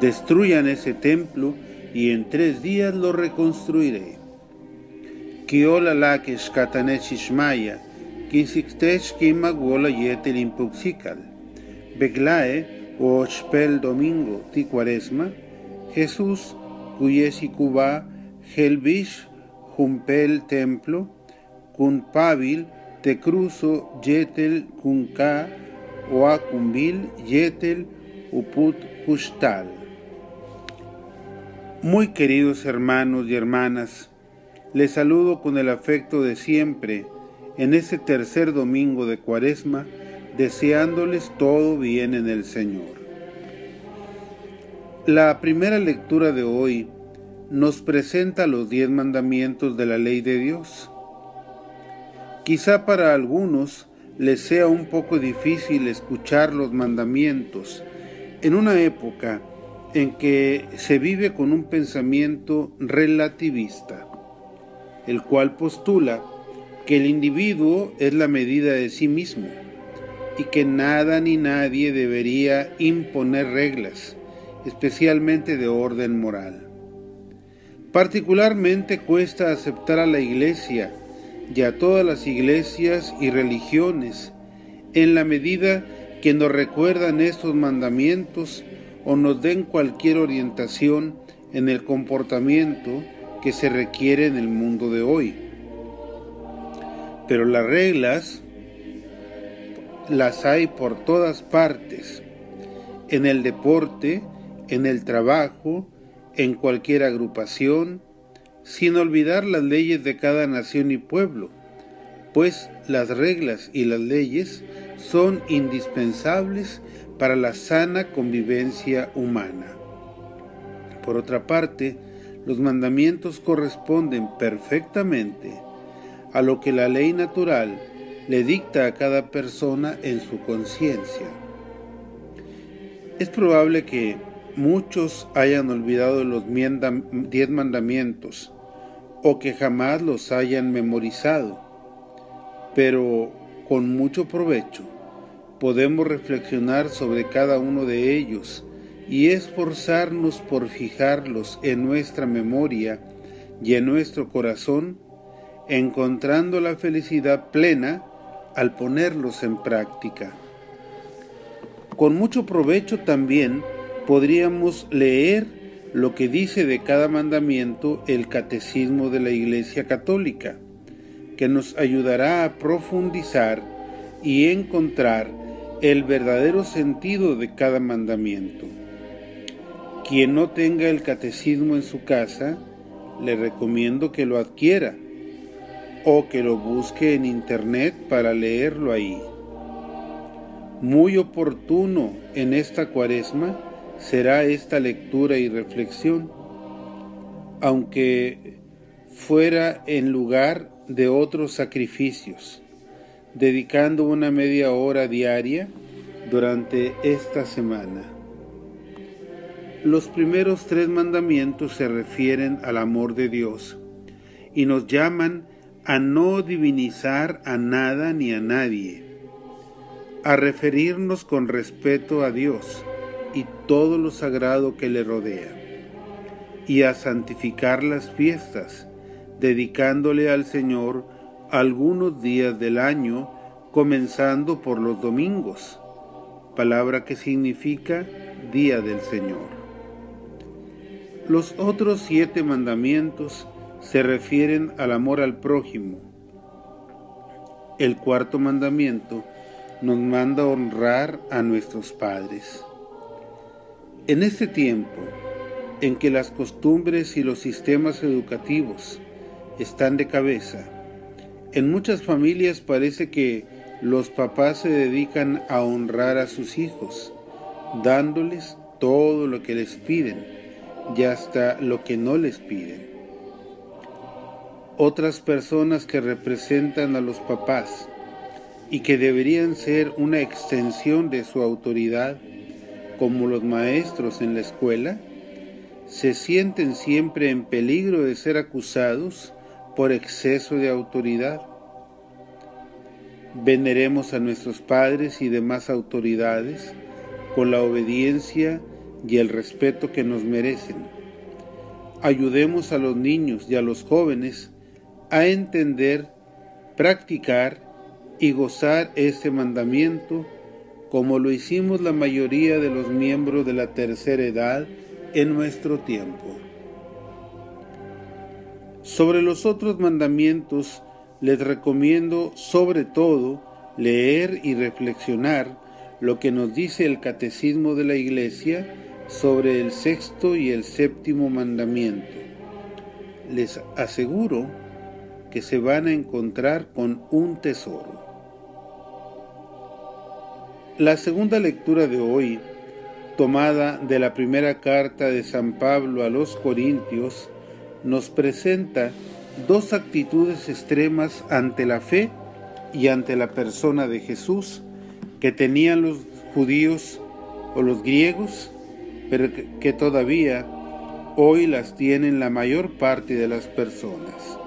Destruyan ese templo y en 3 días lo reconstruiré. Kiola la que shkatanechishmaya, kinsixtech kimaguola yetel impuxical. Beglae o ochpel domingo ti cuaresma, Jesús cuyesi cuba helvish jumpel templo, cun pabil te cruzo yetel cunca o acumbil yetel uput kustal. Muy queridos hermanos y hermanas, les saludo con el afecto de siempre en este tercer domingo de Cuaresma, deseándoles todo bien en el Señor. La primera lectura de hoy nos presenta los 10 mandamientos de la ley de Dios. Quizá para algunos les sea un poco difícil escuchar los mandamientos en una época en que se vive con un pensamiento relativista, el cual postula que el individuo es la medida de sí mismo y que nada ni nadie debería imponer reglas, especialmente de orden moral. Particularmente cuesta aceptar a la Iglesia y a todas las iglesias y religiones en la medida que nos recuerdan estos mandamientos o nos den cualquier orientación en el comportamiento que se requiere en el mundo de hoy. Pero las reglas las hay por todas partes, en el deporte, en el trabajo, en cualquier agrupación, sin olvidar las leyes de cada nación y pueblo, pues las reglas y las leyes son indispensables para la sana convivencia humana. Por otra parte, los mandamientos corresponden perfectamente a lo que la ley natural le dicta a cada persona en su conciencia. Es probable que muchos hayan olvidado los 10 mandamientos o que jamás los hayan memorizado, pero con mucho provecho podemos reflexionar sobre cada uno de ellos y esforzarnos por fijarlos en nuestra memoria y en nuestro corazón, encontrando la felicidad plena al ponerlos en práctica. Con mucho provecho también podríamos leer lo que dice de cada mandamiento el Catecismo de la Iglesia Católica, que nos ayudará a profundizar y encontrar el verdadero sentido de cada mandamiento. Quien no tenga el Catecismo en su casa, le recomiendo que lo adquiera o que lo busque en internet para leerlo ahí. Muy oportuno en esta Cuaresma será esta lectura y reflexión, aunque fuera en lugar de otros sacrificios, dedicando una media hora diaria durante esta semana. Los primeros 3 mandamientos se refieren al amor de Dios y nos llaman a no divinizar a nada ni a nadie, a referirnos con respeto a Dios y todo lo sagrado que le rodea, y a santificar las fiestas, dedicándole al Señor algunos días del año, comenzando por los domingos, palabra que significa Día del Señor. Los otros 7 mandamientos se refieren al amor al prójimo. El 4º mandamiento nos manda honrar a nuestros padres. En este tiempo en que las costumbres y los sistemas educativos están de cabeza, en muchas familias parece que los papás se dedican a honrar a sus hijos, dándoles todo lo que les piden y hasta lo que no les piden. Otras personas que representan a los papás y que deberían ser una extensión de su autoridad, como los maestros en la escuela, se sienten siempre en peligro de ser acusados por exceso de autoridad. Veneremos a nuestros padres y demás autoridades con la obediencia y el respeto que nos merecen. Ayudemos a los niños y a los jóvenes a entender, practicar y gozar este mandamiento como lo hicimos la mayoría de los miembros de la tercera edad en nuestro tiempo. Sobre los otros mandamientos les recomiendo sobre todo leer y reflexionar lo que nos dice el Catecismo de la Iglesia sobre el sexto y el séptimo mandamiento. Les aseguro que se van a encontrar con un tesoro. La segunda lectura de hoy, tomada de la primera carta de San Pablo a los Corintios, nos presenta dos actitudes extremas ante la fe y ante la persona de Jesús que tenían los judíos o los griegos, pero que todavía hoy las tienen la mayor parte de las personas.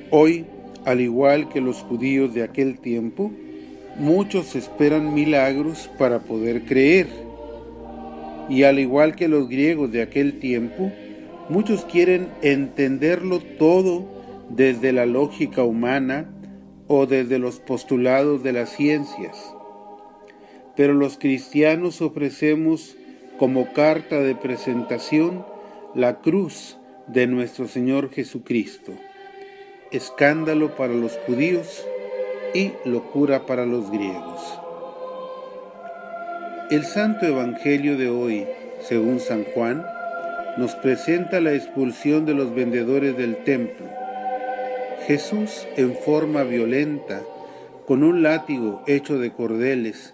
Hoy, al igual que los judíos de aquel tiempo, muchos esperan milagros para poder creer. Y al igual que los griegos de aquel tiempo, muchos quieren entenderlo todo desde la lógica humana o desde los postulados de las ciencias. Pero los cristianos ofrecemos como carta de presentación la cruz de nuestro Señor Jesucristo, escándalo para los judíos y locura para los griegos. El Santo Evangelio de hoy, según San Juan, nos presenta la expulsión de los vendedores del templo. Jesús, en forma violenta, con un látigo hecho de cordeles,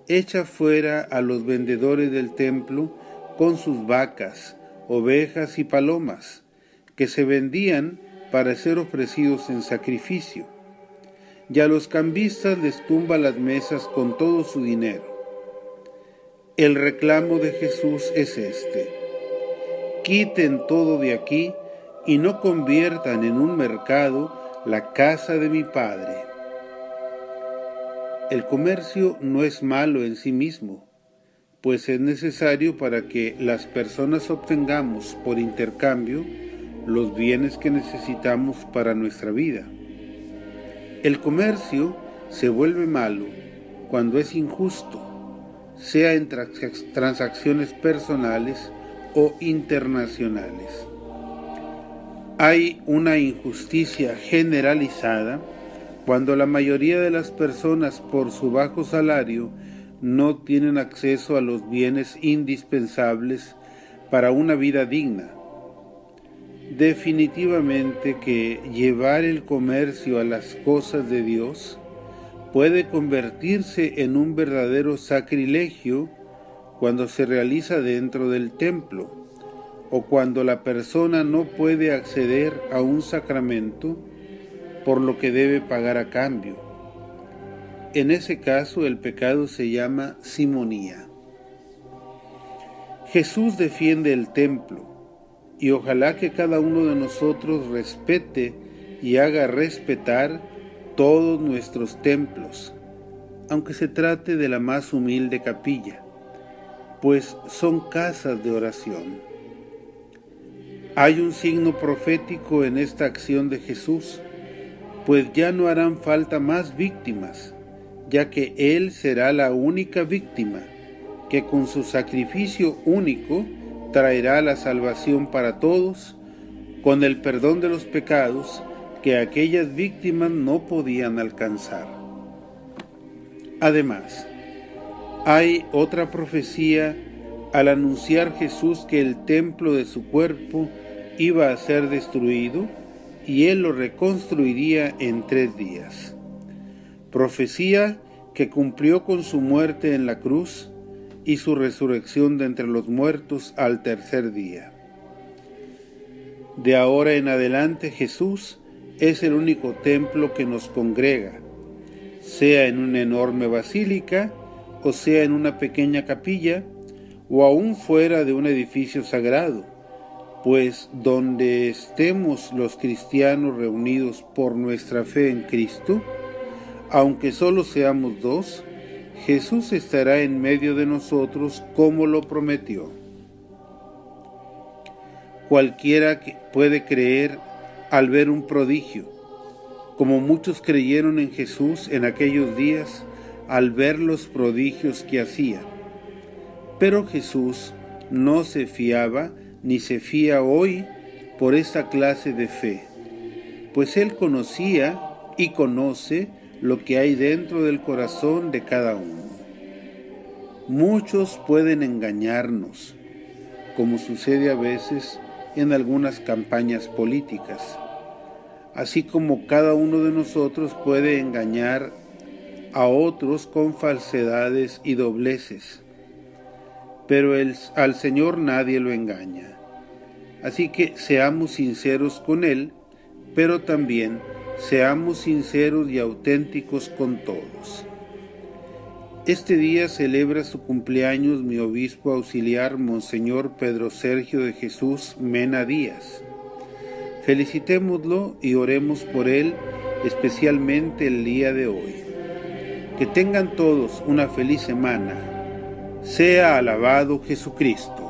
echa fuera a los vendedores del templo con sus vacas, ovejas y palomas, que se vendían para ser ofrecidos en sacrificio. Y a los cambistas les tumba las mesas con todo su dinero. El reclamo de Jesús es este: quiten todo de aquí y no conviertan en un mercado la casa de mi Padre. El comercio no es malo en sí mismo, pues es necesario para que las personas obtengamos por intercambio los bienes que necesitamos para nuestra vida. El comercio se vuelve malo cuando es injusto, sea en transacciones personales o internacionales. Hay una injusticia generalizada cuando la mayoría de las personas, por su bajo salario, no tienen acceso a los bienes indispensables para una vida digna. Definitivamente que llevar el comercio a las cosas de Dios puede convertirse en un verdadero sacrilegio cuando se realiza dentro del templo o cuando la persona no puede acceder a un sacramento por lo que debe pagar a cambio. En ese caso el pecado se llama simonía. Jesús defiende el templo y ojalá que cada uno de nosotros respete y haga respetar todos nuestros templos, aunque se trate de la más humilde capilla, pues son casas de oración. Hay un signo profético en esta acción de Jesús, pues ya no harán falta más víctimas, ya que Él será la única víctima, que con su sacrificio único traerá la salvación para todos, con el perdón de los pecados que aquellas víctimas no podían alcanzar. Además, hay otra profecía al anunciar Jesús que el templo de su cuerpo iba a ser destruido y Él lo reconstruiría en 3 días. Profecía que cumplió con su muerte en la cruz y su resurrección de entre los muertos al 3er día. De ahora en adelante Jesús es el único templo que nos congrega, sea en una enorme basílica o sea en una pequeña capilla o aún fuera de un edificio sagrado, pues donde estemos los cristianos reunidos por nuestra fe en Cristo, aunque solo seamos 2, Jesús estará en medio de nosotros como lo prometió. Cualquiera puede creer al ver un prodigio, como muchos creyeron en Jesús en aquellos días al ver los prodigios que hacía. Pero Jesús no se fiaba ni se fía hoy por esta clase de fe, pues Él conocía y conoce lo que hay dentro del corazón de cada uno. Muchos pueden engañarnos, como sucede a veces en algunas campañas políticas, así como cada uno de nosotros puede engañar a otros con falsedades y dobleces, pero al Señor nadie lo engaña. Así que seamos sinceros con Él, pero también seamos sinceros y auténticos con todos. Este día celebra su cumpleaños mi obispo auxiliar, Monseñor Pedro Sergio de Jesús Mena Díaz. Felicitémoslo y oremos por él, especialmente el día de hoy. Que tengan todos una feliz semana. Sea alabado Jesucristo.